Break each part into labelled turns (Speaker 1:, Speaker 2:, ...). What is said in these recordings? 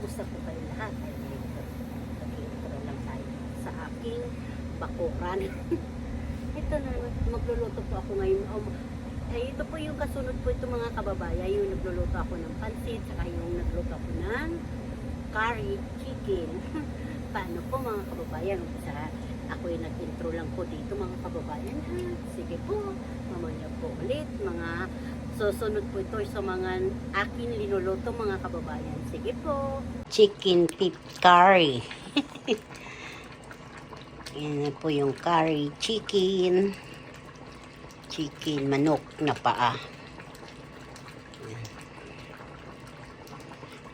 Speaker 1: Kumusta po kayo lahat? Nag-intro lang tayo sa aking bakuran. Ito na, magluluto po ako ngayon. Ito po yung kasunod po ito mga kababayan. Yung nagluluto ako ng pansit, saka yung nagluto ako ng curry chicken. Paano po mga kababayan? Ako yung nag-intro lang po dito mga kababayan. Sige po, mamaya po ulit mga susunod po ito sa mga akin linuluto mga kababayan. Sige po. Chicken beef curry. Yan po yung curry chicken. Chicken manok na paa. Yan.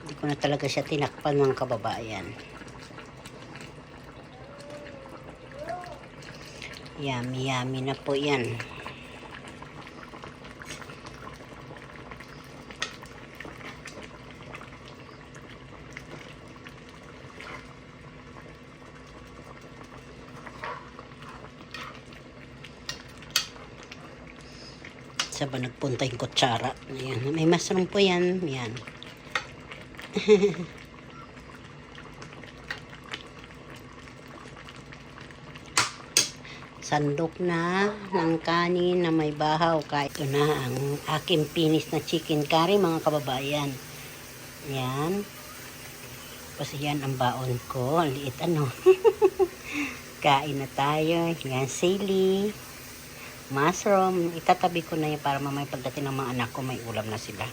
Speaker 1: Hindi ko na talaga siya tinakpan mga kababayan. Yummy yummy na po yan. Saan ba nagpunta yung kutsara? Ayan. May mushroom po yan. Yan. Sandok na ng kanin na may bahaw. Ito na ang aking finish na chicken curry mga kababayan. Yan. Kasi yan ang baon ko. Ang liit ano. Kain na tayo. Yan sili. Mushroom, itatabi ko na yan para mamaya pagdating ng mga anak ko may ulam na sila.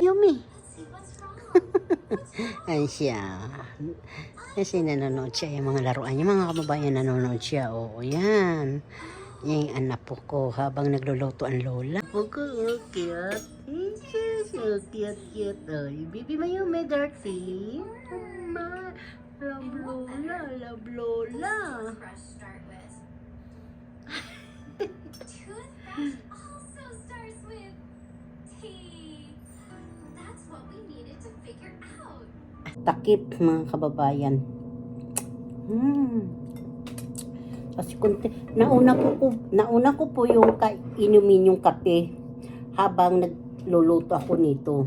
Speaker 1: Yummy. Ay siya. Kasi nanonood siya yung mga laruan niya. Mga kababayan nanonood siya. Oo, yan. Yung anak po ko habang nagluluto ang lola. Po ko, oh, cute. So cute, cute. Oh, yung baby mo yung may dirty. Ma, love lola, love lola. Takip mga kababayan. Kasi kunti, nauna ko po yung inumin yung kape habang nagluluto ako nito.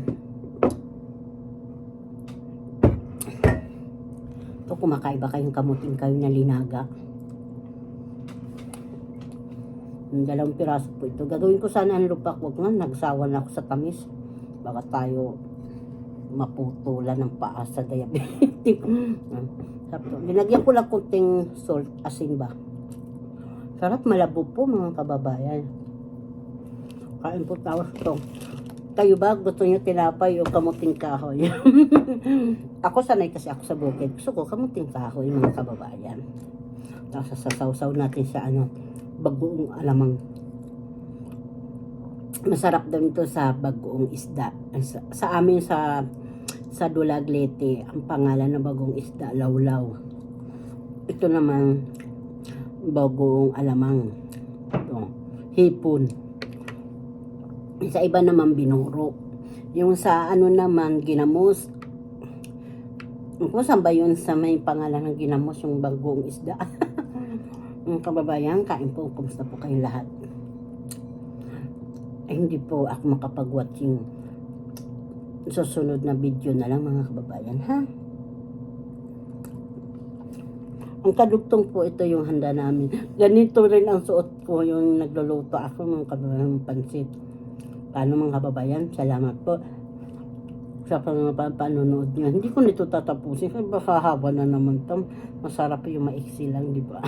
Speaker 1: Ito kumakaiba kayong kamuting kayo na linaga. Dalawang piraso po ito. Gagawin ko sana ang lupak. Wag nga, nagsawa na ako sa tamis. Baka tayo maputulan ng paa sa diabetic. Linagyan ko lang kunting salt, asin ba. Sarap, malabo po mga kababayan. Kain po tayo ito. Kayo ba gusto nyo tinapay o kamuting kahoy? Ako sanay kasi ako sa bukid. Gusto ko kamuting kahoy mga kababayan. Tapos sasawsaw natin sa bagoong alamang. Masarap daw ito sa bagoong isda. Sa amin sa Dulaglete, ang pangalan ng bagong isda, lawlaw. Ito naman, bagoong alamang. Ito, hipon. Sa iba naman, binuro. Yung sa naman, ginamos. Kung saan ba yun sa may pangalan ng ginamos, yung bagoong isda? Mga kababayan, kain po. Kumusta po kayong lahat? Hindi po ako makapag-watching susunod na video na lang mga kababayan, ha? Ang kadugtong po ito yung handa namin. Ganito rin ang suot ko yung nagluluto ako mga kababayan pansit. Paano mga kababayan? Salamat po sa panonood nyo. Hindi ko nito tatapusin kasi baka haba na naman ito. Masarap yung maiksi lang, di ba?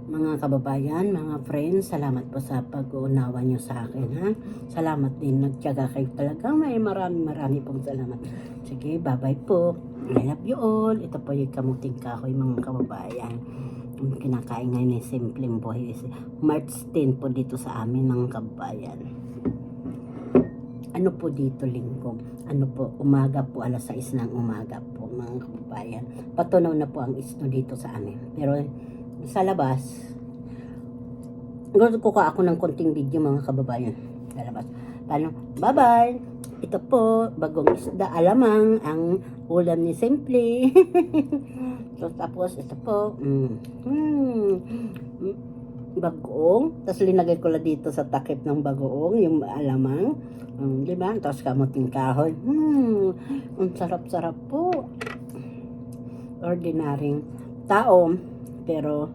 Speaker 1: Mga kababayan, mga friends, salamat po sa pag-uunawa nyo sa akin, ha? Salamat din, nagtiyaga kayo talaga. Marami pong salamat. Sige, bye-bye po. I love you all. Ito po yung kamuting kahoy, mga kababayan. Ang kinakain ngayon ni Simpleng Buhay is March 10 po dito sa amin mga kabayan. Ano po dito linggo? Ano po, umaga po, alas 6 ng umaga po mga kabayan. Patunaw na po ang isno dito sa amin. Pero sa labas, gusto ko ako ng konting video mga kababayan. Sa labas. Paano? Bye-bye! Ito po, bagong isda, alamang, ang ulam ni Simple. So, tapos, ito po, bagoong. Tapos, linagay ko lang dito sa takip ng bagoong, yung alamang. Diba? Tapos, kamuting kahoy. Ang sarap-sarap po. Ordinaryong tao, pero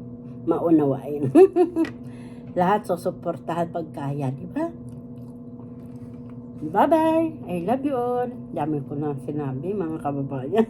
Speaker 1: maunawain. Lahat susuportahan pagkaya, diba? Bye-bye! I love you all. Dami ko na sinabi, mga kababayan.